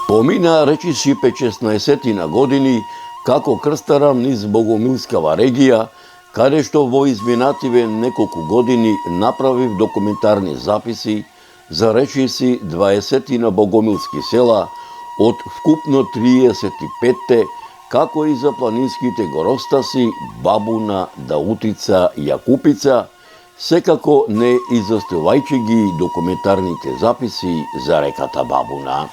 Помина речиси 15 години како крстарам низ Богомилскава регија, каде што во изминативе неколку години направив документарни записи за речиси 20 богомилски села од вкупно 35, како и за планинските горостаси Бабуна, Даутица, Јакупица, секако не изостивајќи ги документарните записи за реката Бабуна.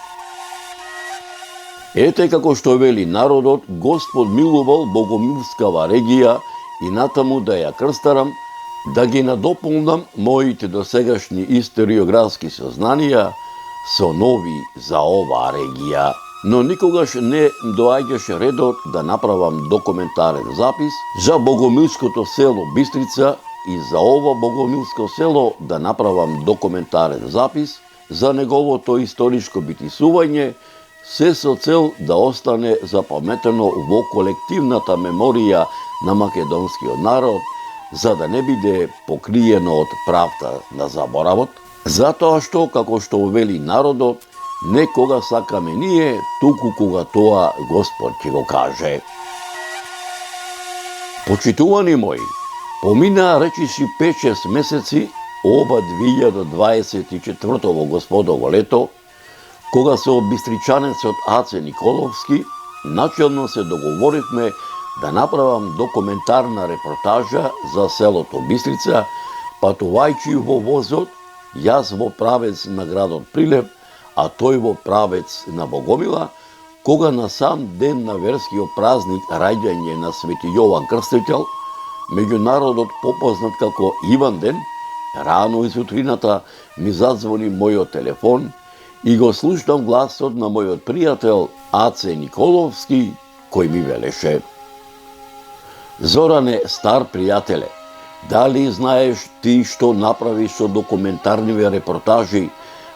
Ете како што вели народот, Господ милувал Богомилскава регија и натаму да ја крстарам, да ги надополнам моите досегашни историографски сознанија со нови за оваа регија. Но никогаш не доаѓаше редот да направам документарен запис за Богомилското село Бистрица и за ова Богомилско село да направам документарен запис за неговото историско битисување, се со цел да остане запаметено во колективната меморија на македонскиот народ, за да не биде покриено од правда на заборавот, затоа што, како што вели народот, не кога сакаме ние, туку кога тоа Господ ќе го каже. Почитувани мои, поминаа речиси 5-6 месеци оба 2024 Господово лето, кога со бистричанецот Аце Николовски начелно се договоривме да направам документарна репортажа за селото Бистрица, патувајќи во возот, јас во правец на градот Прилеп, а тој во правец на Богомила, кога на сам ден на верскиот празник раѓање на Свети Јован Крстител, меѓу народот попознат како Иван ден, рано из утрината ми задзвони мојот телефон и го слушнав гласот на мојот пријател Аце Николовски, кој ми велеше: Зоране, стар пријателе, дали знаеш ти што направиш со документарниве репортажи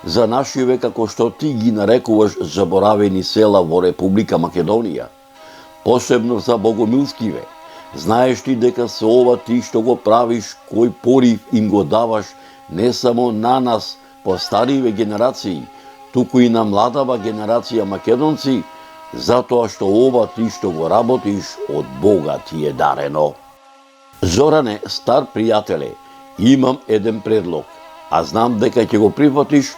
за нашиве како што ти ги нарекуваш заборавени села во Република Македонија, посебно за Богомилскиве? Знаеш ти дека со ова ти што го правиш, кој порив им го даваш не само на нас, постариве генерации, туку и на младава генерација македонци, затоа што ова ти што го работиш од Бога ти е дарено. Зоране, стар пријателе, имам еден предлог, а знам дека ќе го прифатиш,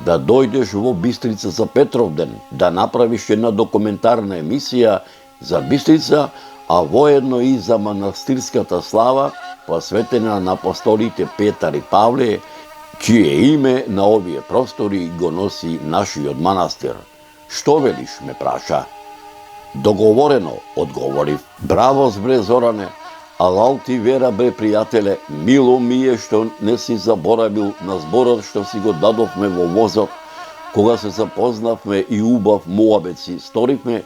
да дојдеш во Бистрица за Петровден, да направиш една документарна емисија за Бистрица, а воедно и за манастирската слава, посветена на апостолите Петар и Павле, чие име на овие простори го носи нашиот манастир. Што велиш, ме праша? Договорено, одговорив. Браво збре, Зоране, алал ти вера, бре, пријателе, мило ми е што не си заборавил на зборот што си го дадовме во возот, кога се запознавме и убав муабет си сторивме.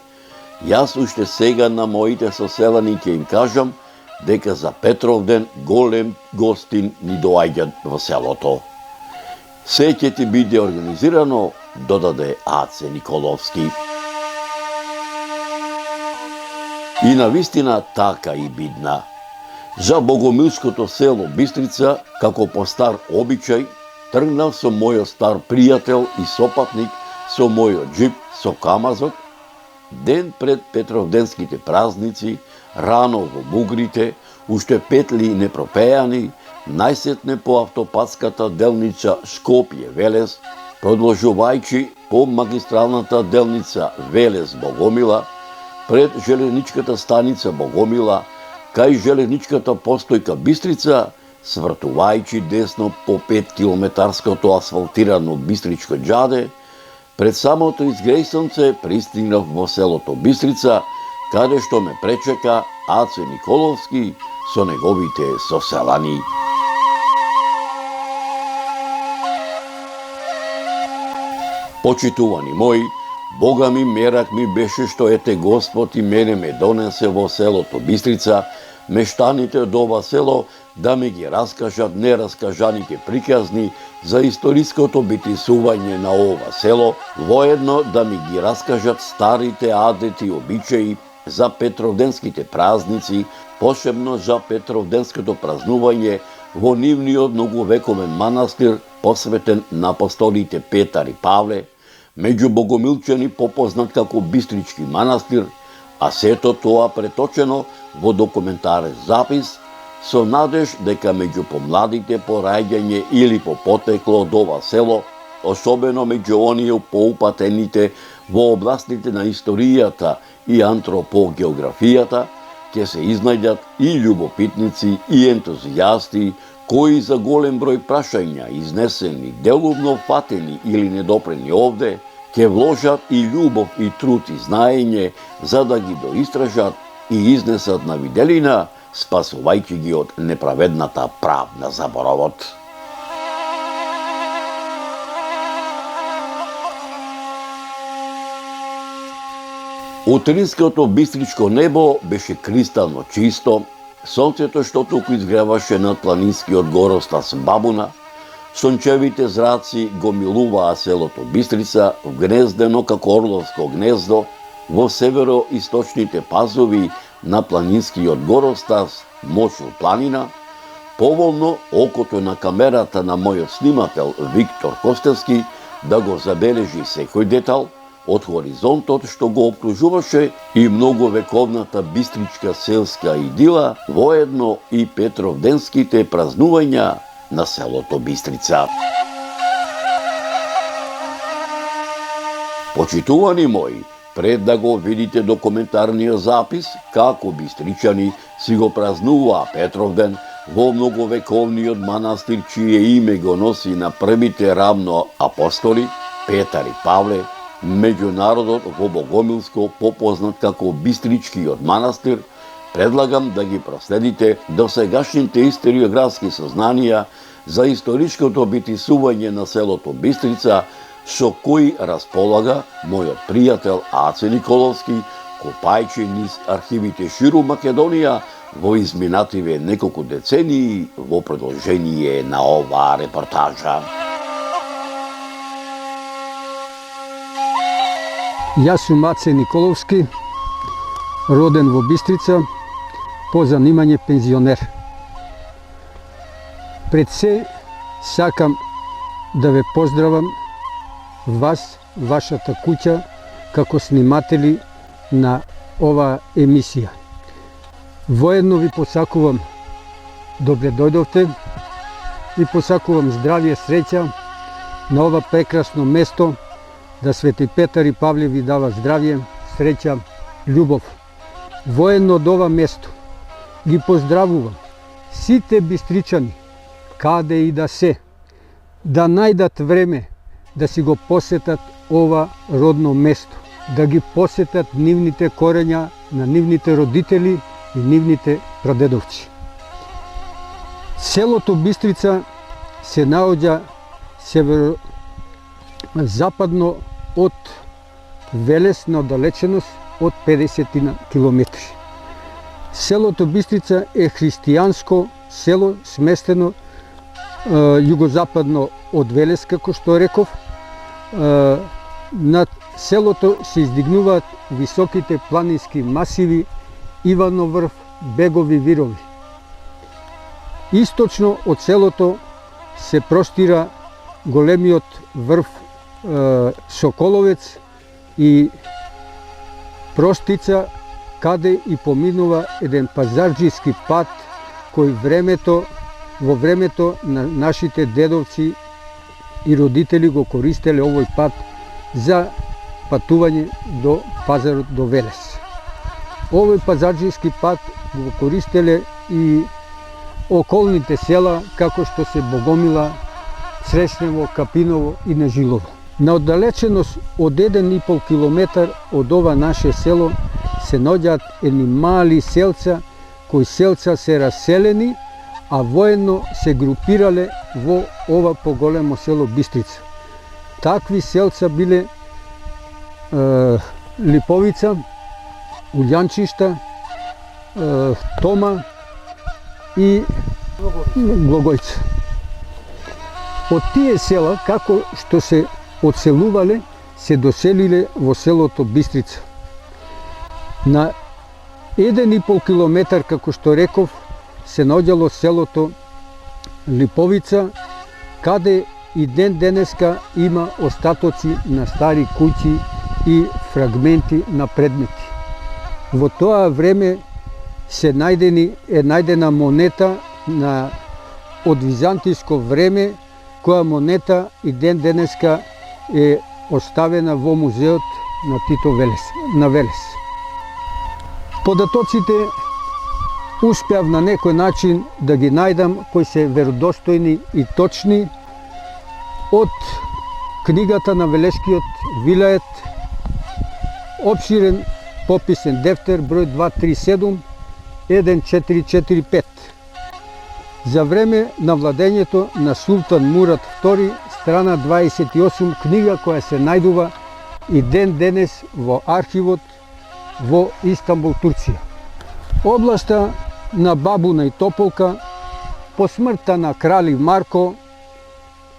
Јас уште сега на моите соселани ќе им кажам дека за Петровден голем гостин ни доаѓаат во селото. Се ќе ти биде организирано, додаде Аце Николовски. И навистина така и бидна. За Богомилското село Бистрица, како по стар обичај, тргнав со мојот стар пријател и сопатник со мојот джип со камазот, ден пред Петровденските празници, рано во бугрите, уште петли непропејани, најсетне по автопатската делница Скопје-Велес, продолжувајќи по магистралната делница Велес-Богомила, пред железничката станица Богомила, кај железничката постојка Бистрица, свртувајќи десно по 5-километарското асфалтирано Бистричко џаде, пред самото изгрејсонце пристигнав во селото Бистрица, каде што ме пречека Аце Николовски со неговите соселани. Почитувани мои, Бога ми мерак ми беше што ете Господ и мене ме донесе во селото Бистрица, мештаните од ова село да ми ги раскажат нераскажаните приказни за историското битисување на ова село, воедно да ми ги раскажат старите адети и обичаи за Петровденските празници, посебно за Петровденското празнување во нивниот многовековен манастир посветен на апостолите Петар и Павле, меѓу богомилчани попознат како Бистрички манастир, а сето тоа преточено во документарен запис со надеж дека меѓу помладите по раѓање или по потекло од ова село, особено меѓу оние поупатените во областите на историјата и антропогеографијата, ќе се изнајдат и љубопитници и ентузијасти кои за голем број прашања, изнесени, делумно фатени или недопрени овде, ќе вложат и љубов и труд и знаење за да ги доистражат и изнесат на виделина, спасувајќи ги од неправедната правна заборавот. Утринското бистричко небо беше кристално чисто, сонцето што туку изгреваше над планинскиот горостас Бабуна, сончевите зраци го милуваа селото Бистрица, вгнездено како орловско гнездо во североисточните пазови на планинскиот горостас Мочул планина. Поволно окото на камерата на мојот снимател Виктор Костевски да го забележи секој детал од хоризонтот што го обкружуваше и многовековната бистричка селска идила, воедно и петровденските празнувања на селото Бистрица. Почитувани мои, пред да го видите документарниот запис како бистричани си го празнуваа Петровден во многовековниот манастир чие име го носи на првите равно апостоли Петар и Павле, меѓу народот во Богомилско попознат како Бистричкиот манастир, предлагам да ги проследите досегашните историографски сознанија за историчкото битисување на селото Бистрица, со кои располага мојот пријател Аце Николовски, копајќи низ архивите ширум Македонија во изминативе неколку децении во продолжение на оваа репортажа. Јас сум Аце Николовски, роден во Бистрица, по занимање пензионер. Пред се сакам да ве поздравам вас, вашата куќа, како сниматели на оваа емисија. Воедно ви посакувам добре дојдовте, ви посакувам здравје, среќа на ова прекрасно место, да Свети Петар и Павле ви дава здравје, среќа, љубов. Воедно од ова место ги поздравувам сите бистричани, каде и да се, да најдат време да си го посетат ова родно место, да ги посетат нивните корења на нивните родители и нивните прадедовци. Селото Бистрица се наоѓа северо-западно од Велес на оддалеченост од 50 километри. Селото Бистрица е христијанско село, сместено југозападно од Велес, како што реков. Над селото се издигнуваат високите планински масиви Иванов врв, Бегови вирови. Источно од селото се простира големиот врв Соколовец и Простица, каде и поминува еден пазарџиски пат кој во времето на нашите дедовци и родители го користеле овој пат за патување до пазарот до Велес. Овој пазарџиски пат го користеле и околните села, како што се Богомила, Цреснево, Капиново и Нежилово. На оддалеченост од 1,5 километар од ова наше село се наоѓаат едни мали селца, кои селца се раселени, а воедно се групирале во ова поголемо село Бистрица. Такви селца биле Липовица, Улјанчишта, Тома и Глогојца. Од тие села, како што се одселувале, се доселиле во селото Бистрица. На 1,5 километар, како што реков, се наоѓало селото Липовица, каде и ден денеска има остатоци на стари куќи и фрагменти на предмети. Во тоа време најдена монета од византиско време, која монета и ден денеска е оставена во музеот на Тито на Велес. Податоците успеав на некој начин да ги најдам, кои се веродостојни и точни, од книгата на Велешкиот вилает, обширен пописен дефтер, број 237, 1445. За време на владењето на Султан Мурад II, страна 28, книга која се најдува и ден денес во архивот во Истанбул, Турција. Областа на Бабуна и Тополка по смртта на крали Марко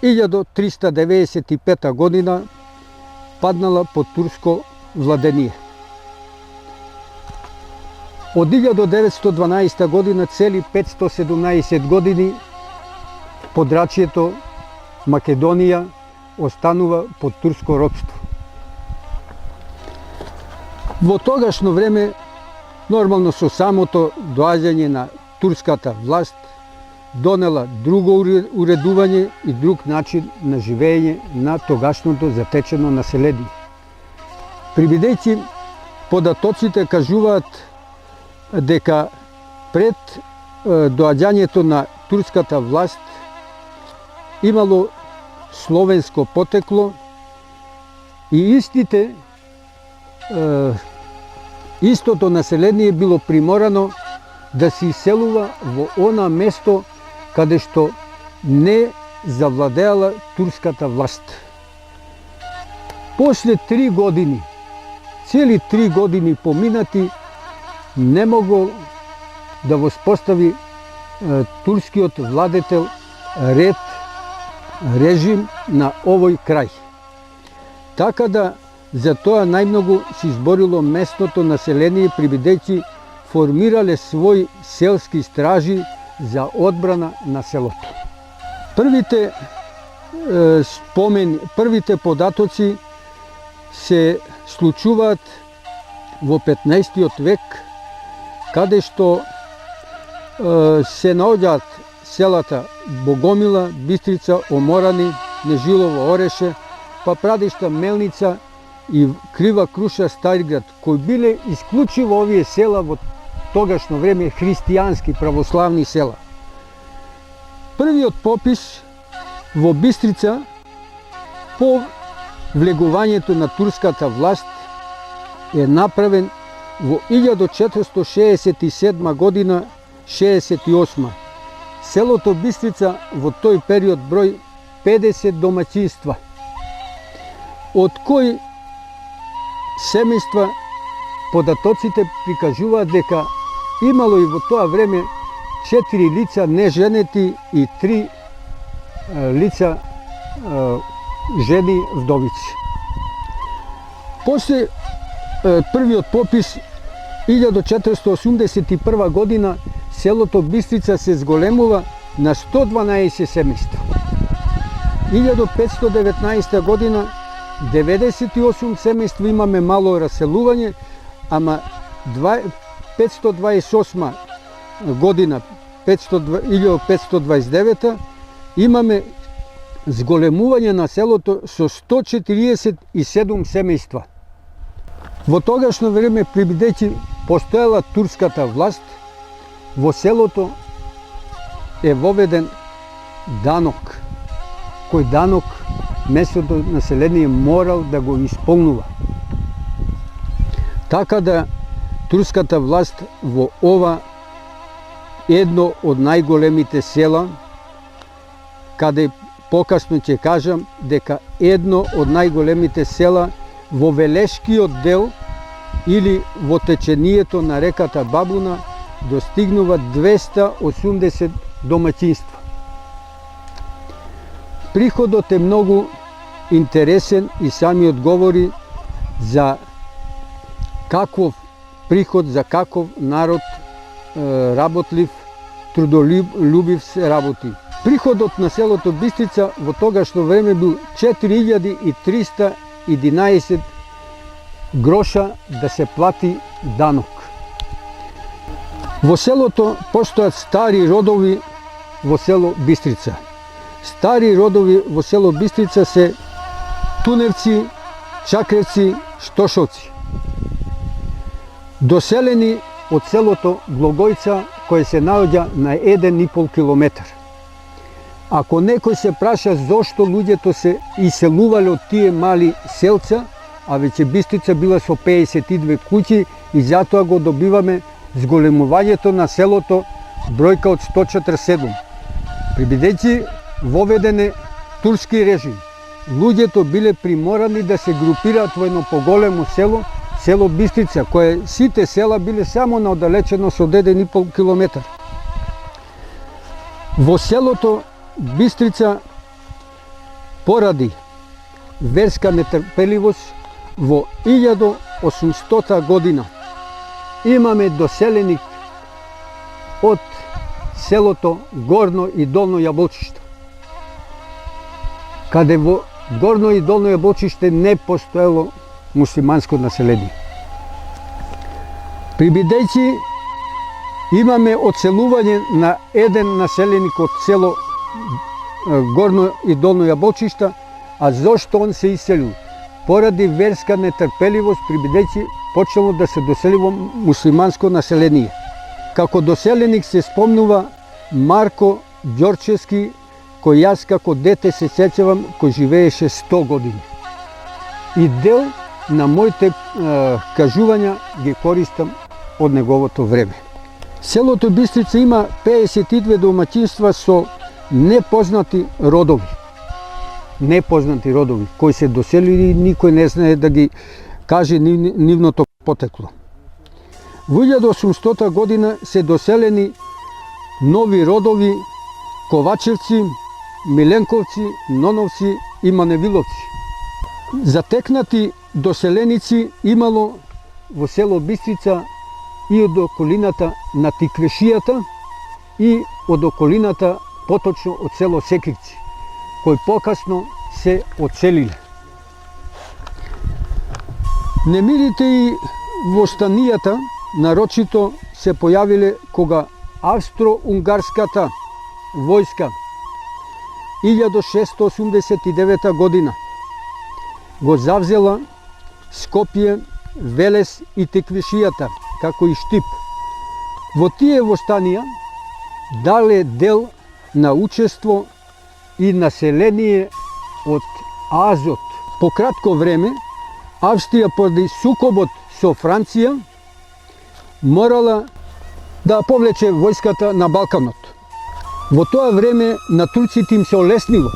1395 година паднала под турско владение. Од 1912 година цели 517 години подрачјето Македонија останува под турско робство. Во тогашно време, нормално со самото доаѓање на турската власт, донела друго уредување и друг начин на живење на тогашното затечено население. Прибидејќи податоците кажуваат дека пред доаѓањето на турската власт имало словенско потекло и истото население било приморано да се иселува во она место каде што не завладеала турската власт. После 3 години, цели 3 години поминати, не могол да воспостави турскиот владетел режим на овој крај. Така да за тоа најмногу се изборило местното население, прибидејќи формирале своји селски стражи за одбрана на селото. Првите податоци се случуваат во 15 век, каде што се наоѓаат селата Богомила, Бистрица, Оморани, Нежилово, Ореше, Папрадишта, Мелница и Крива Круша, Стариград, кои биле исклучиво овие села во тогашно време христијански православни села. Првиот попис во Бистрица по влегувањето на турската власт е направен во 1467 година, 68. Селото Бистрица во тој период број 50 домаќинства, од кои семејства податоците прикажуваат дека имало и во тоа време 4 лица неженети и 3 лица жени вдовици. После првиот попис 1481 година селото Бистрица се зголемува на 112 семејства. 1519 година 98 семејства имаме мало раселување, ама 528 година 1529 имаме зголемување на селото со 147 семејства. Во тогашно време, прибидејќи постоела турската власт, во селото е воведен данок, кој данок местното население морал да го исполнува. Така да турската власт во ова едно од најголемите села, каде покасно ќе кажам дека едно од најголемите села во Велешкиот дел или во течението на реката Бабуна достигнува 280 домаќинства. Приходот е многу интересен и самиот говори за каков приход, за каков народ работлив, трудолюбив се работи. Приходот на селото Бистрица во тогашно време бил 4311 гроша да се плати данок. Во селото постојат стари родови во село Бистрица. Стари родови во село Бистрица се Туневци, Чакревци, Штошовци. Доселени од селото Глогојца, кое се наоѓа на 1,5 километар. Ако некој се праша зошто луѓето се иселувале од тие мали селца, а веќе Бистрица била со 52 куќи и затоа го добиваме зголемувањето на селото бројка од 147. Прибидејќи воведен е турски режим, луѓето биле приморани да се групираат во едно поголемо село, село Бистрица, кое сите села биле само на оддалеченост од 1,5 километар. Во селото Бистрица поради верска нетрпеливост во 1800 година имаме доселеник од селото Горно и Долно Јаболчиште, каде во Горно и Долно Јаболчиште не постоело муслиманско население. Прибидејќи имаме одселување на еден населеник од село Горно и Долно Јаболчиште, а зошто он се иселил? Поради верска нетрпеливост, прибидејќи почело да се досели во муслиманско население. Како доселеник се спомнува Марко Ѓорчевски, кој јас како дете се сеќавам, кој живееше 100 години. И дел на моите кажувања ги користам од неговото време. Селото Бистрица има 52 домаќинства со непознати родови. Непознати родови, кои се доселили и никој не знае да ги каже нивното потекло. Во 1800 година се доселени нови родови Ковачевци, Миленковци, Ноновци и Маневиловци. Затекнати доселеници имало во село Бистрица и од околината на Тиквешијата и од околината поточно од село Секривци, кои покасно се одселиле. Немирите и во станијата нарочито се појавиле кога австро-унгарската војска 1689 година го завзела Скопје, Велес и Тиквешијата, како и Штип. Во тие востанија дале дел на учество и население од Азот. По кратко време, Австрија поради сукобот со Франција морала да повлече војската на Балканот. Во тоа време на турците им се олеснило.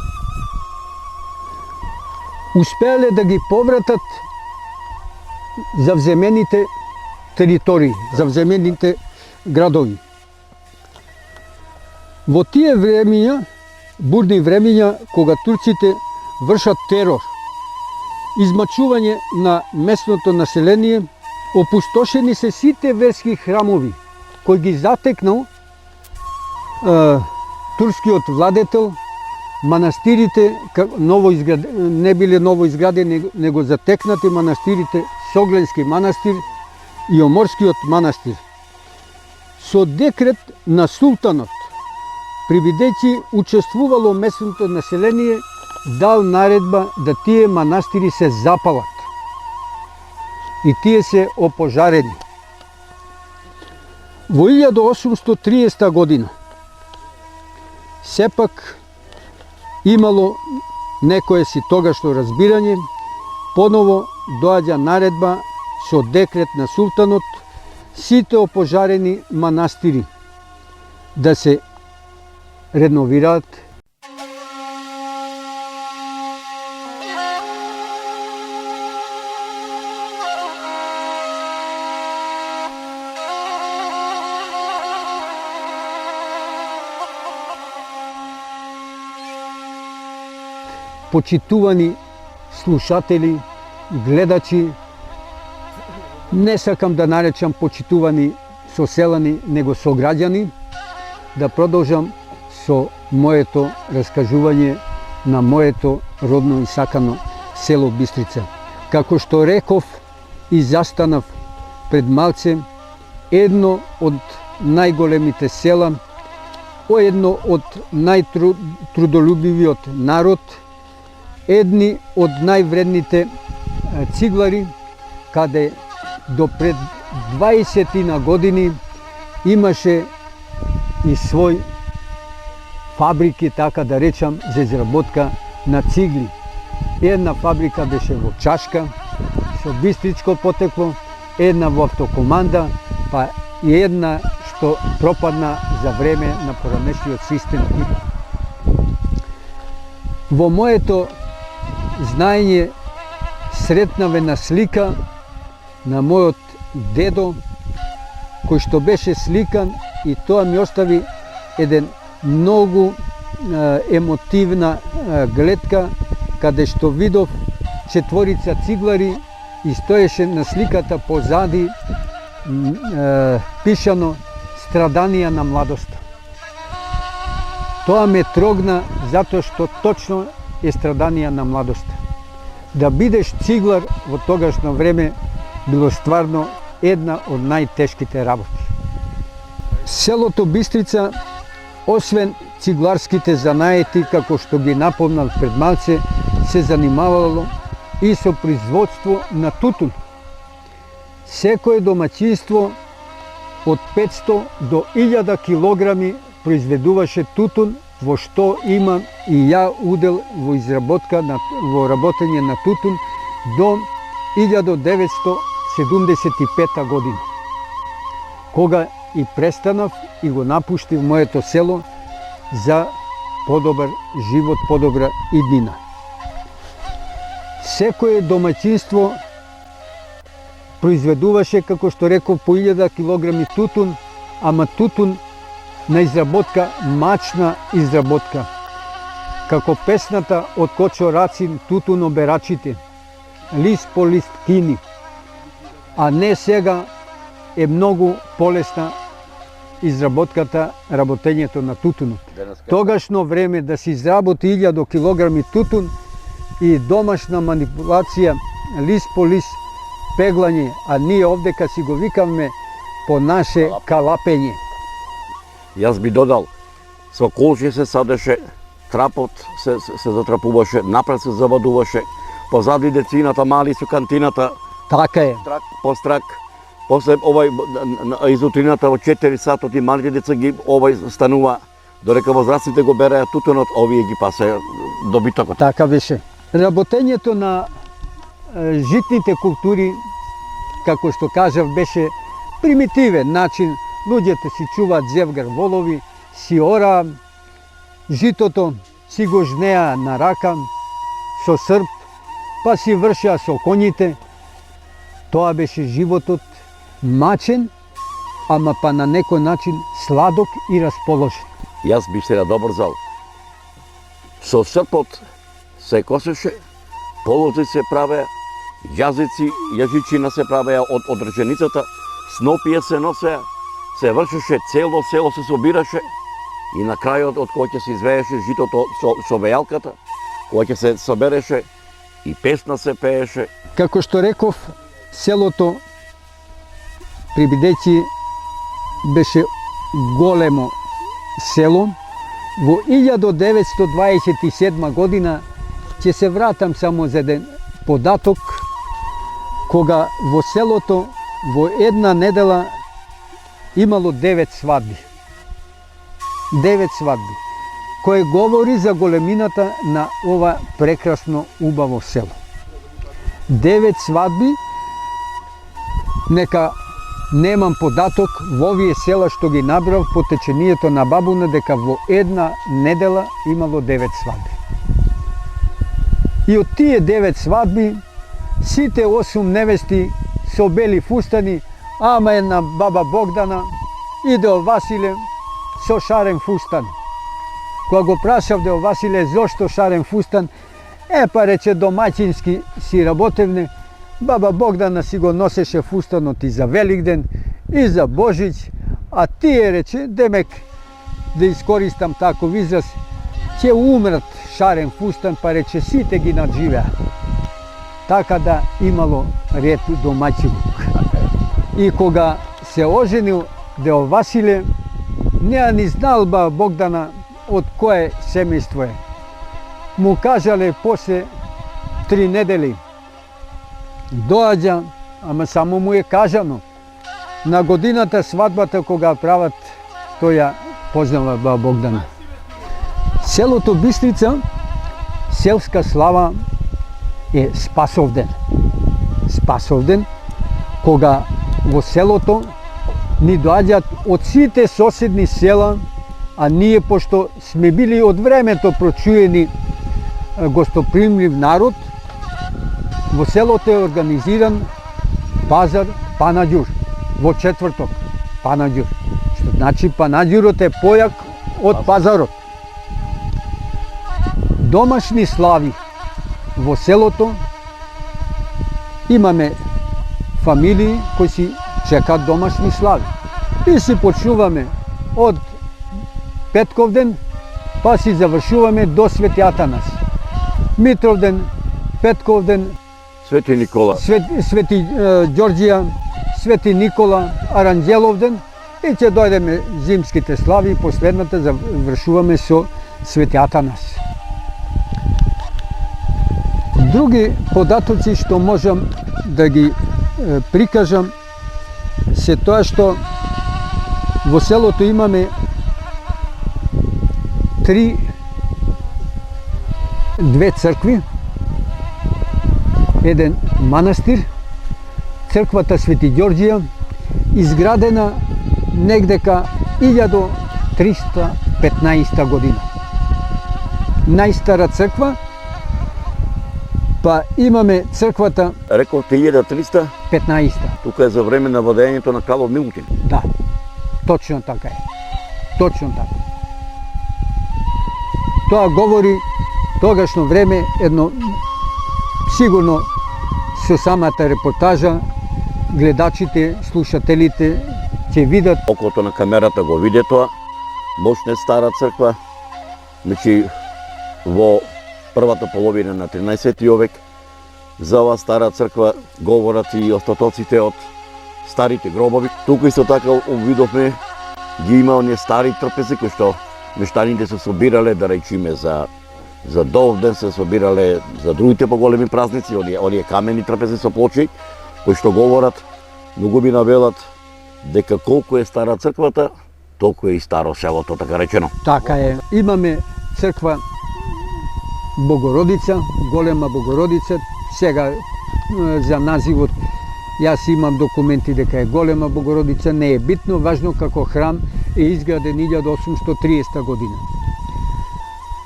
Успеале да ги повратат завземените територии, завземените градови. Во тие времења, бурни времења, кога турците вршат терор, измачување на местното население, опустошени се сите верски храмови, кои ги затекнал турскиот владетел, манастирите не биле ново изградени, него затекнати манастирите Согленски манастир и Оморскиот манастир. Со декрет на султанот, прибидејќи учествувало местното население, дал наредба да тие манастири се запалат и тие се опожарени. Во 1830 година сепак имало некое си тогашно разбирање, поново доаѓа наредба со декрет на султанот сите опожарени манастири да се реновираат. Почитувани слушатели, гледачи, не сакам да наречам почитувани соселани, него сограѓани, да продолжам со моето раскажување на моето родно и сакано село Бистрица. Како што реков и застанав пред малце, едно од најголемите села, едно од најтрудолюбивиот народ, едни од највредните циглари, каде до пред 20 години имаше и свој фабрики, така да речам, за изработка на цигли. Една фабрика беше во Чашка, со бистричко потекло, една во Автокоманда, па и една што пропадна за време на поранешниот систем. Во моето знаење сретнаве на слика на мојот дедо, кој што беше сликан, и тоа ми остави еден многу емотивна гледка, каде што видов четворица циглари и стоеше на сликата позади пишано "Страданија на младоста". Тоа ме трогна затоа што точно е страданија на младоста. Да бидеш циглар во тогашно време било стварно една од најтешките работи. Селото Бистрица, освен цигларските занаети, како што ги напомнав пред малце, се занимавало и со производство на тутун. Секое домаќинство од 500 до 1000 килограми произведуваше тутун, во што имам и ја удел во во работење на тутун до 1975 година, кога и престанав и го напуштив моето село за подобар живот, подобра иднина. Секое домаќинство произведуваше, како што реков, по 1000 килограми тутун, ама тутун на изработка, мачна изработка. Како песната од Кочо Рацин "Тутун оберачите", лист по лист кини, а не сега е многу полесна изработката, работењето на тутунот. Тогашно време да се изработи 1000 килограми тутун и домашна манипулација, лист по лист пеглање, а ние овдека си го викаме по наше калапење. Јас би додал, со колче се садеше, трапот се затрапуваше, напред се завадуваше, позади децината мали со кантината. Така е. Трак по страк. После из утрината во 4 сатот и малите деца ги станува, додека возрастните го береа тутунот, овие ги пасе добитокот. Така беше. Работењето на житните култури, како што кажав, беше примитивен начин. Луѓето си чуваат зевгар волови, си ораа, житото си го жнеа на рака, со срп, па си вршеа со коњите. Тоа беше животот, мачен, ама па на некој начин сладок и расположен. Јас би се добрзал. Со српот се косеше, полози се правеа, јажичина се правеа од реченицата, снопија се носеа, се вршеше, цело село се собираше и на крајот од кој ќе се извееше житото со вејалката, кој ќе се собереше и песна се пееше. Како што реков, селото, прибидејќи беше големо село, во 1927 година, ќе се вратам само за еден податок, кога во селото во една недела имало 9 свадби. 9 свадби, кој говори за големината на ова прекрасно убаво село. 9 свадби, нека немам податок во овие села што ги набрав по течението на Бабуна, дека во една недела имало 9 свадби. И од тие 9 свадби, сите 8 невести со бели фустани, ама една баба Богдана и Део Василе со шарен фустан. Кога го прашав Део Василе зошто шарен фустан, па рече домаќински си работевне, баба Богдана си го носеше фустанот и за Великден, и за Божиќ, а тие рече, демек, да искористам таков израз, ќе умрат шарен фустан, па рече сите ги надживеа. Така да имало ред домаќинок. И кога се оженил Део Василе, неа ни знал ба Богдана од кое семејство е. Му кажале после 3 недели. Доаѓа, ама само му е кажано. На годината свадбата кога прават, тој ја познава ба Богдана. Селото Бистрица, селска слава е Спасовден. Спасовден, кога во селото ни доаѓаат од сите соседни села, а ние, пошто сме били од времето прочуени гостопримлив народ, во селото е организиран пазар Панаѓур во четврток. Панаѓур. Што значи Панаѓурот е појак од пазарот. Домашни слави во селото, имаме фамилии кои си чекаат домашни слави. И си почнуваме од Петковден, па си завршуваме до Свети Атанас. Митровден, Петковден, Свети Никола, Свети Ѓорѓија, Свети Никола, Аранđеловден, и ќе дојдеме зимските слави, последната завршуваме со Свети Атанас. Други податоци што можам да ги прикажам се тоа што во селото имаме две цркви, еден манастир, црквата Свети Ѓорѓија, изградена негдека 1315 година. Најстара црква, па имаме црквата рековте 1300, 15. тука е за време на владењето на кралот Милутин. Да, точно така е. Точно така. Тоа говори тогашно време, едно сигурно со самата репортажа гледачите, слушателите ќе видат. Окото на камерата го виде тоа, мощна стара црква, значи во првата половина на 13 век. За оваа стара црква говорат и остатоците од старите гробови. Тука исто така увидовме ги има оние стари трпези кои што мештаните се собирале, да речиме, за Довден, се собирале за другите поголеми празници, оние камени трпези со плочи, кои што говорат, многу би навелат дека колку е стара црквата, толку е и старо селото, така речено. Така е. Имаме црква Богородица, голема Богородица. Сега за називот јас имам документи дека е голема Богородица, не е битно, важно како храм е изграден 1830 година.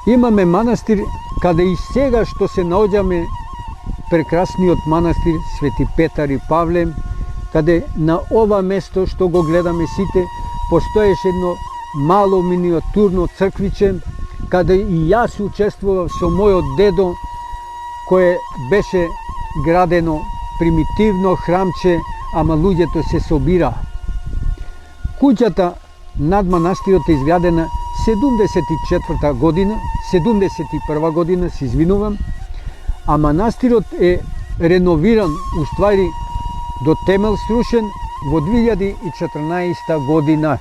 Имаме манастир каде и сега што се наоѓаме, прекрасниот манастир Свети Петар и Павле, каде на ова место што го гледаме сите, постоеше едно мало миниатурно црквиче, каде и јас учествував со мојот дедо, кое беше градено примитивно храмче, ама луѓето се собира. Куќата над манастирот е изградена 74 година, 71 година, се извинувам, а манастирот е реновиран, уствари до темел срушен во 2014 година.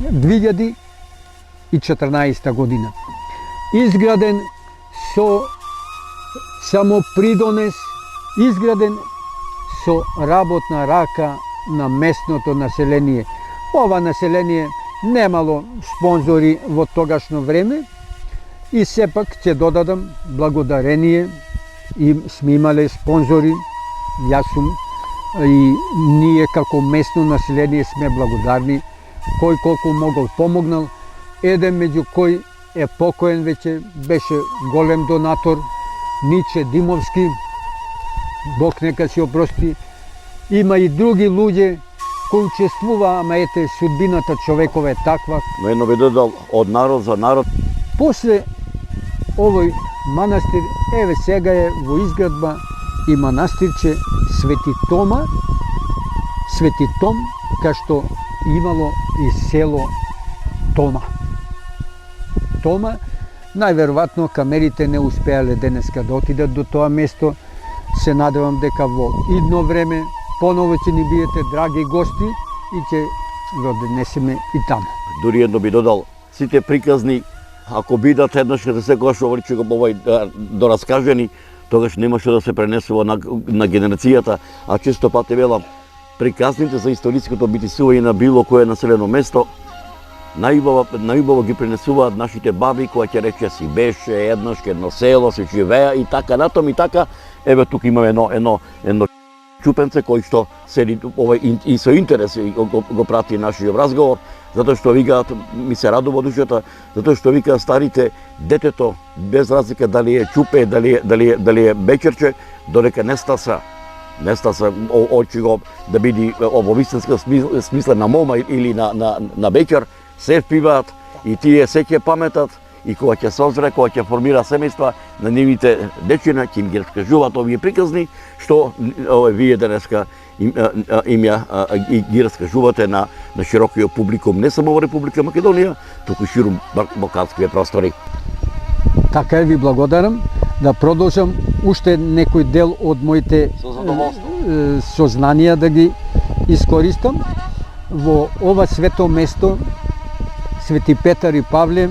2014 година. Изграден со самопридонес, изграден со работна рака на местното население. Ова население немало спонзори во тогашно време и сепак ќе додадам благодарение, и сме имале спонзори, јас сум и ние како местно население сме благодарни, кој колку могол помогнал. Еден меѓу кој е покоен веќе, беше голем донатор, Ниче Димовски, Бог нека си опрости. Има и други луѓе кои учествува, ама ете, судбината човекова е таква. Но едно би додал од народ за народ. После овој манастир, еве сега е во изградба и манастирче Свети Тома, Свети Том, кај што имало и село Тома. тома. Најверојатно камерите не успеале денеска да отидат до тоа место. Се надевам дека во идно време поново ќе ни биете драги гости и ќе го донесеме и таму. Дури едно би додал, сите приказни, ако бидат еднаш да секогаш дораскажени, тогаш немаше да се пренесува на генерацијата, а често пати велам, приказните за историското битисување на било кое населено место, најубаво ги пренесуваат нашите баби, која ќе рече си беше еднаш едно село, се живеа и така натам и така. Еве тук имаме едно чупенце кој што седи и со интерес го прати нашиот разговор, затоа што викаат, ми се радува душата, затоа што викаат старите, детето без разлика дали е чупе, дали е бечерче, додека не стаса очи го да биде во вистинска смисла на мома или на бечер, се впиваат и тие се ќе паметат и кога ќе созре, кога ќе формира семејства на нивните дечина, ќе им ги раскажуваат овие приказни, што вие денеска ги раскажувате на широкиот публикум, не само во Република Македонија, туку и ширум балканските простори. Така ви благодарам, да продолжам уште некој дел од моите сознанија да ги искористам. Во ова свето место, Свети Петар и Павле,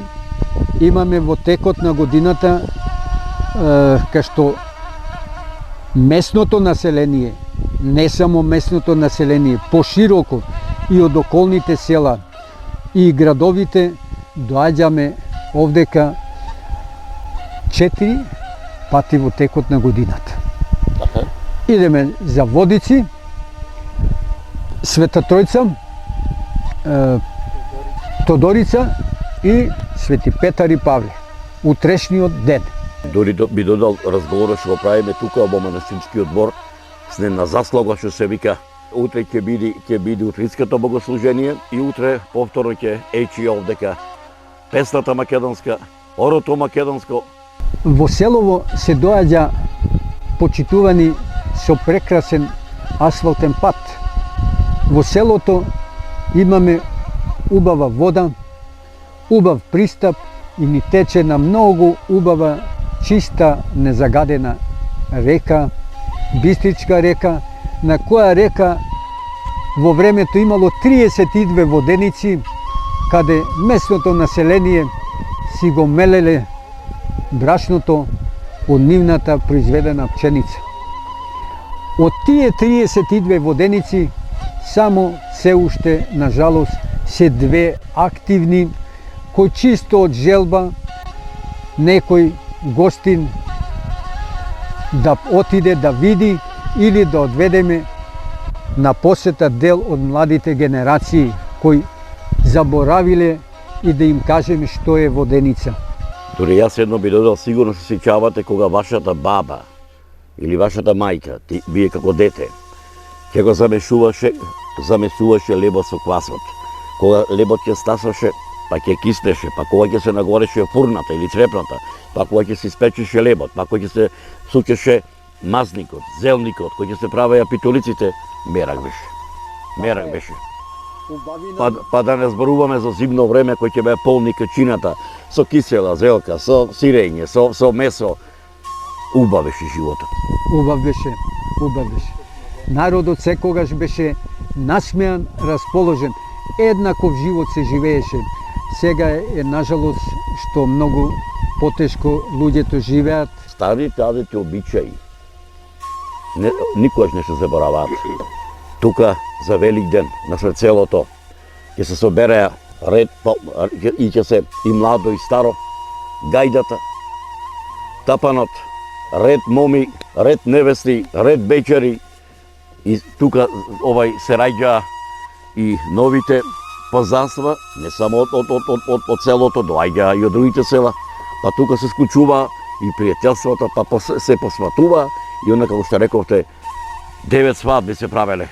имаме во текот на годината кај што местното население, не само местното население, пошироко и од околните села и градовите, доаѓаме овдека 4 пати во текот на годината. Идеме за Водици, Света Тројца, Тодорица и Свети Петар и Павле, утрешниот ден. Дори би додал разговорот што го правиме тука во манастирскиот двор, на заслуга што се вика, утре ќе биде утринското богослужение и утре повторно ќе ечи овдека песната македонска, орото македонско. Во селово се доаѓа почитувани со прекрасен асфалтен пат. Во селото имаме убава вода, убав пристап и ни тече на многу убава, чиста, незагадена река, Бистричка река, на која река во времето имало 32 воденици, каде местното население си го мелеле брашното од нивната произведена пченица. Од тие 32 воденици, само се уште, на жалост, се 2 активни, кои чисто од желба некој гостин да отиде да види или да одведеме на посета дел од младите генерации кои заборавиле и да им кажеме што е воденица. Дури јас едно би додал, сигурно се сеќавате кога вашата баба или вашата мајка, вие како дете, ќе го замесуваше лебот со квасот. Кога лебот ќе стасаше, па ќе киснеше, па кога ќе се нагореше фурната или црепната, па кога ќе се испечеше лебот, па кога ќе се сучеше мазникот, зелникот, кој ќе се правеја питолиците, мерак беше. Па да не зборуваме за зимно време кој ќе беа полни качината, со кисела зелка, со сирење, со месо. Убав беше животот. Убав беше. Народот секогаш беше насмеан, расположен. Еднаков живот се живееше. Сега е нажалост што многу потешко луѓето живеат. Старите адите обичаи никогаш не се забораваат. Тука за Велик ден, на селото, ќе се собереа ред и ќе се и младо и старо, гајдата, тапанот, ред моми, ред невести, ред бечери и тука се раѓаа и новите познанства, не само од селото, доаѓаа и од другите села, па тука се склучува и пријателството, па се посватува и она како што рековте, 9 свадби се правеле.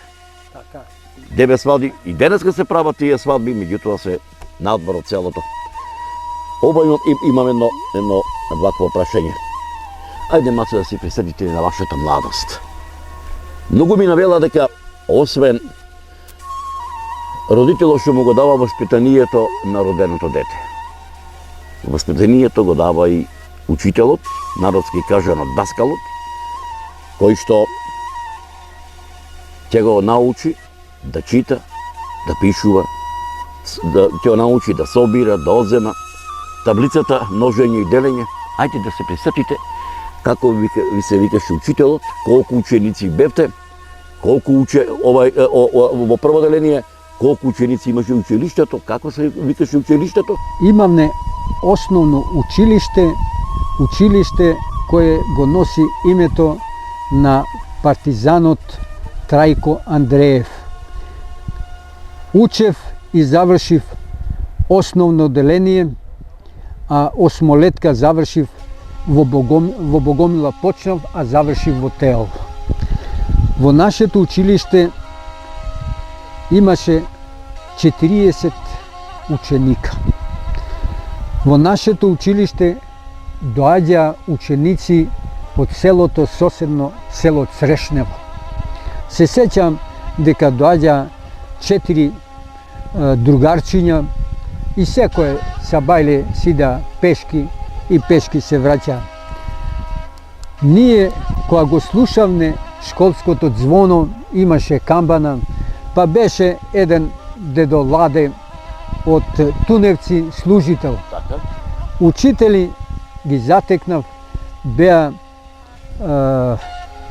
9 свадби и денеска се прават тие свадби, меѓутоа се надвор од селото. Обајно имам едно вакво прашање. Ајде малку да се присетите на вашата младост. Многу ми навела дека освен родителот што му го дава воспитанието на роденото дете. Воспитанието го дава и учителот, народски кажано даскалот, кој што ќе го научи да чита, да пишува, да ќе го научи да собира, да одзема таблицата, множење и делење. Ајде да се присетите како ви се викаше учителот, колку ученици бевте, колку во прво деление, колку ученици имаше училиштето, како се викаше училиштето? Имаме основно училиште кое го носи името на партизанот Трајко Андреев. Учев и завршив основно деление, а осмолетка завршив во Богомила почнав, а завршив во Теово. Во нашето училиште имаше 40 ученика. Во нашето училиште доаѓа ученици од селото соседно, село Црешнево. Се сеќам дека доаѓа 4 другарчиња и секој сабајле сида пешки и пешки се враќа. Ние, кога го слушавме школското звоно, имаше камбана, па беше еден дедо Ладе од Туневци служител. Учители ги затекнав, беа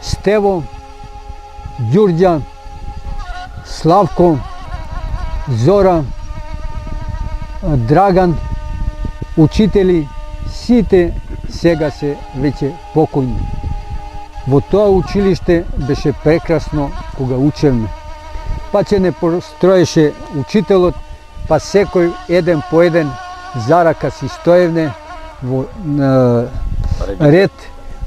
Стево, Ѓурѓа, Славко, Зора, Драган, учители, сите сега се веќе покојни. Во тоа училиште беше прекрасно кога учевме. Па ќе не построеше учителот, па секој еден по еден зарака си стоевне во ред,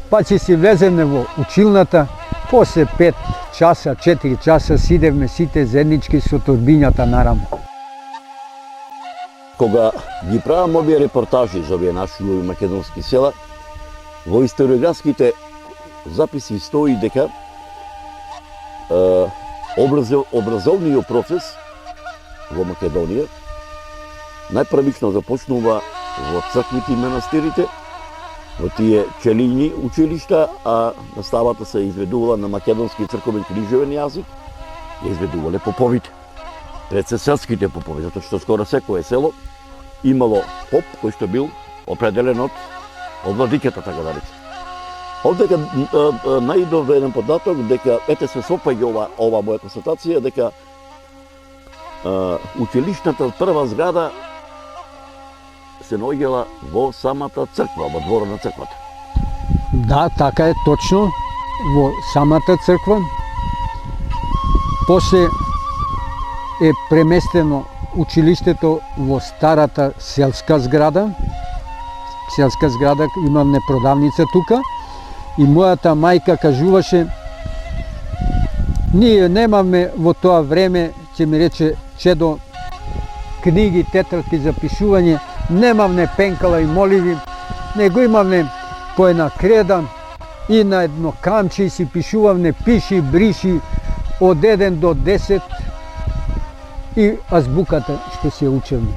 па ќе си влеземне во училната, после 5 часа, 4 часа сидевме сите заеднички со торбињата нарамо. Кога ги правам овие репортажи за овие наши убави македонски села, во историографските записи стои дека образовниот процес во Македонија најпрвично започнува во црквите и манастирите, во тие челињи училишта, а наставата се изведувала на македонски црковен книжевен јазик, ја изведувале поповите. Пред се селските попови, затоа што скоро секое село имало поп кој што бил определен од владиката, така да рече. Овде најдов еден податок дека ете се сопаѓа ова моја констатација дека училишната прва зграда се наоѓала во самата црква, во дворот на црквата. Да, така е точно, во самата црква. После е преместено училиштето во старата селска зграда. Селска зграда, имаме продавница тука. И мојата мајка кажуваше, ние немаме во тоа време, ќе ми рече чедо, книги, тетрадки за пишување, немавме пенкала и моливи, него имавме по една креда и на едно камче и си пишувавме пиши, бриши од 1 до 10 и азбуката што се учевме.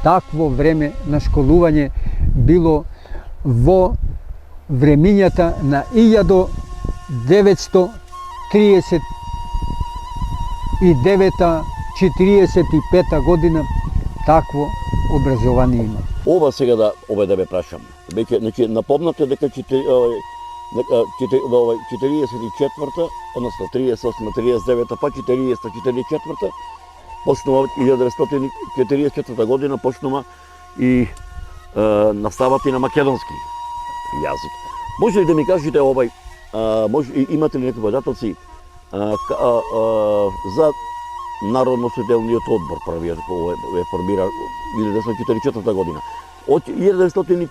Такво време на школување било во времињата на 1939-45 година, такво образование има. Ова сега да ме прашам. Веќе, значи, напомнате дека 44-та, односно 38-39-та, па 40-44-та, почнува 1944 година, почнува и наставата и на македонски јазик. Може ли да ми кажете имате ли некои податоци за Народно-осветителниот одбор, првиот кој е формира 1944 година. Од 1900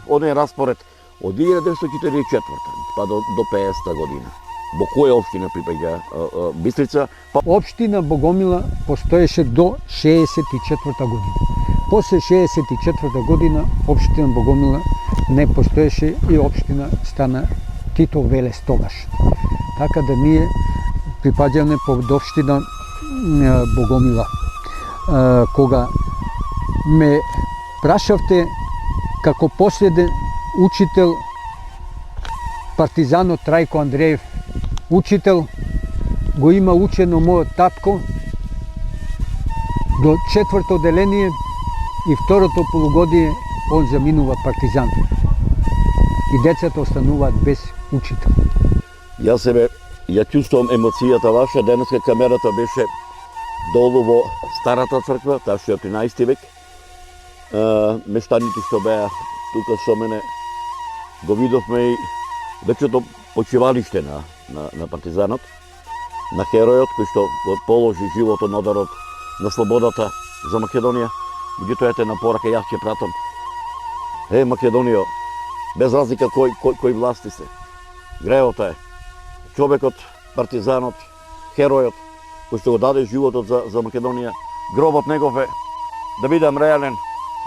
онај распоред од 1944 па до 50 година. Во која општина припаѓа Бистрица? Општина Богомила постоеше до 64 година. После 64 година општина Богомила не постоеше и општина стана Тито Велес тогаш. Така да ние припаѓаме под општина Богомила. Кога ме прашавте како последен учител партизанот Трајко Андреев, учител, го има учено мојот татко до 4-то одделение и второто полугодие он заминува партизан. И децата остануваат без учител. Ја чувствувам емоцијата ваша. Денеска камерата беше долу во старата црква, таа што е 13 век. Мештаните што беа тука со мене го видовме и вечето почивалиште на партизанот, на херојот кој што го положи животот на ударот на слободата за Македонија. Меѓутоа ете на порака јас ќе пратам. Македонијо, без разлика кој власти се. Греото е човекот, партизанот, херојот кој што го даде животот за Македонија. Гробот негов е, да бидам реален,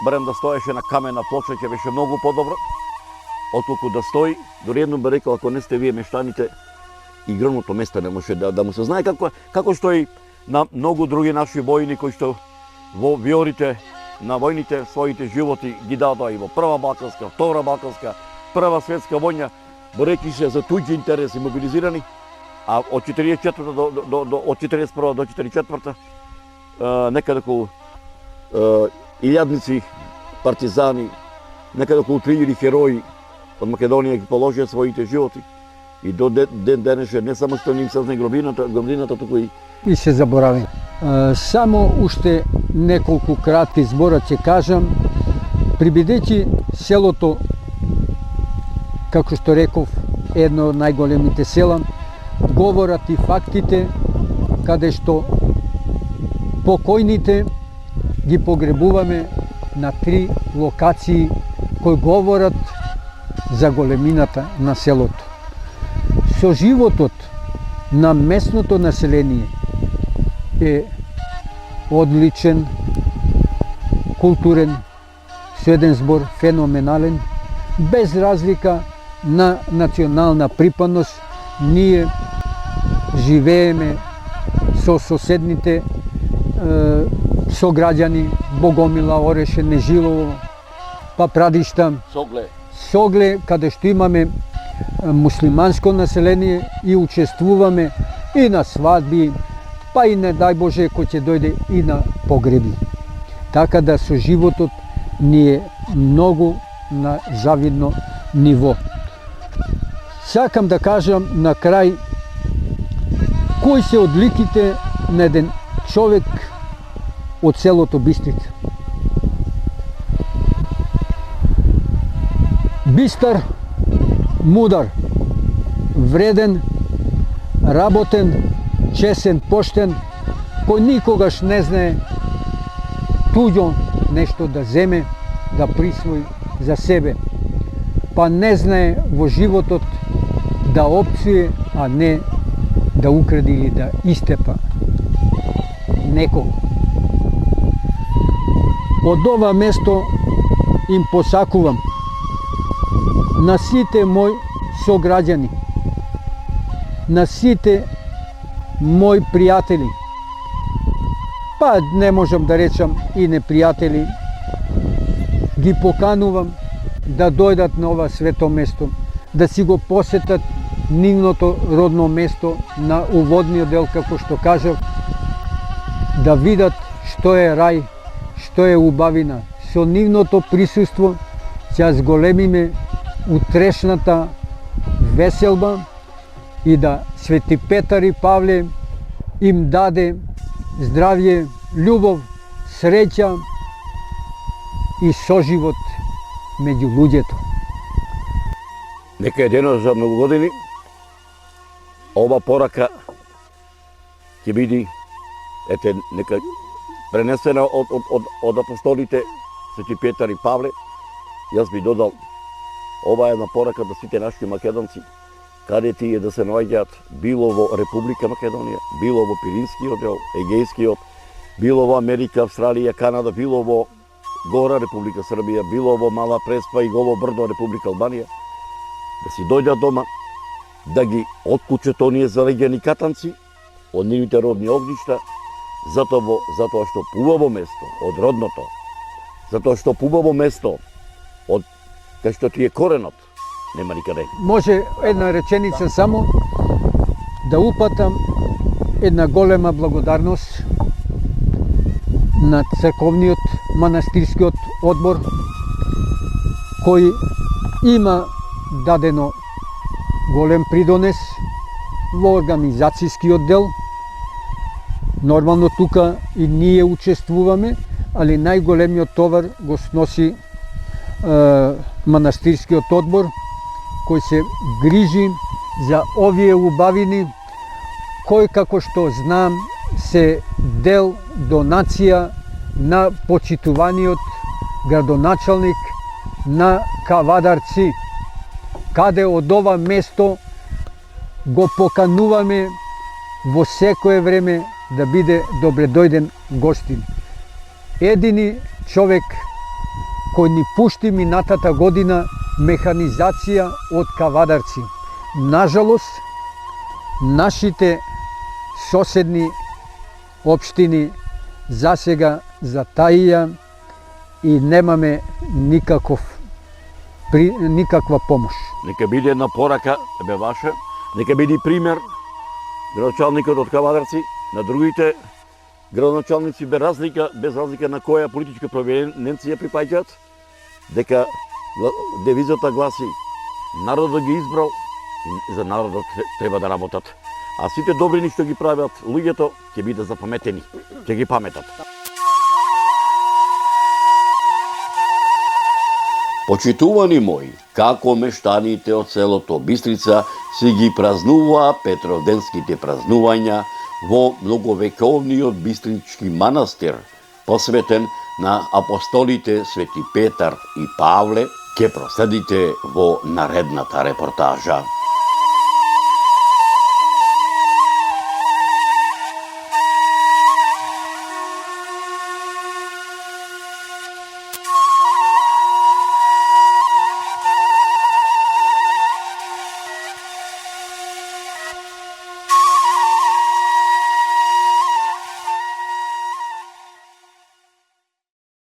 барем да стоеше на камена плоча ќе беше многу подобро отколку да стои. Дори едно би рекол, ако не сте вие мештаните, и грмното место не може да му се знае како што и на многу други наши војни кои што во виорите на војните своите животи ги дадоа и во Прва Балканска, Втора Балканска, Прва светска војна, борејќи се за туѓи интереси мобилизирани, а од 44 од 41 до 44 некаде околу илјадници партизани, некаде околу 3000 херои од Македонија ги положија своите животи. И до ден денешен не само што ним се знае гробнината, туку и се заборави. Само уште неколку кратки збора ќе кажам, прибидејќи селото, како што реков, едно од најголемите села, говорат и фактите каде што покојните ги погребуваме на 3 локации кои говорат за големината на селото. Со животот на местното население е одличен, културен, со еден збор феноменален, без разлика на национална припадност. Ние живееме со соседните сограѓани Богомила, Ореше, Нежилово, па Прадишта, Согле, каде што имаме муслиманско население и учествуваме и на свадби, па и не дај Боже кој ќе дојде и на погреби. Така да со животот ни е многу на завидно ниво. Сакам да кажам на крај кои се одликите на еден човек од селото Бистрица. Бистар, мудар, вреден, работен, чесен, поштен, кој никогаш не знае туѓо нешто да земе, да присвои за себе, па не знае во животот да опцуе, а не да укради или да истепа некого. Од ова место им посакувам на сите мои сограѓани, на сите мои пријатели, па не можам да речам и непријатели, ги поканувам да дојдат на ова свето место, да си го посетат нивното родно место на уводниот дел, како што кажав, да видат што е рај, што е убавина. Со нивното присуство ќе зголемиме утрешната веселба и да Свети Петар и Павле им даде здравје, љубов, среќа и соживот меѓу луѓето. Нека е денот за многу години. Ова порака ќе биде нека пренесена од апостолите Свети Петар и Павле. Јас би додал, ова е една порака до сите наши македонци, каде тие да се наоѓаат, било во Република Македонија, било во Пиринскиот дел, Егејскиот, било во Америка, Австралија, Канада, било во Гора Република Србија, било во Мала Преспа и Голо Брдо Република Албанија, да си дојдат дома, да ги откучат оние залегени катанци од нивните родни огништа, затоа што пубаво место од родното, затоа што пубаво место од кај што ти е коренот, нема никаде. Може една реченица само да упатам една голема благодарност на црковниот манастирскиот одбор кој има дадено голем придонес во организацијскиот дел. Нормално тука и ние учествуваме, али најголемиот товар го сноси манастирскиот одбор кој се грижи за овие убавини кој како што знам се дел донација на почитуваниот градоначалник на Кавадарци, каде од ова место го покануваме во секое време да биде добредојден гостин. Едини човек кој ни пушти минатата година механизација од Кавадарци. Нажалост, нашите соседни општини засега затаија и немаме никаква помош. Нека биде една порака, бе ваша, нека биде пример градоначалникот од Кавадарци на другите градоначалници без разлика на која политичка провиненција припаѓаат, дека девизата гласи народот ги избрал и за народот треба да работат. А сите добрини што ги прават луѓето ќе бидат запаметени, ќе ги паметат. Почитувани мои, како мештаните од селото Бистрица си ги празнуваа Петроденските празнувања во многовековниот Бистрички манастир, посветен на апостолите Свети Петар и Павле, ќе проследите во наредната репортажа.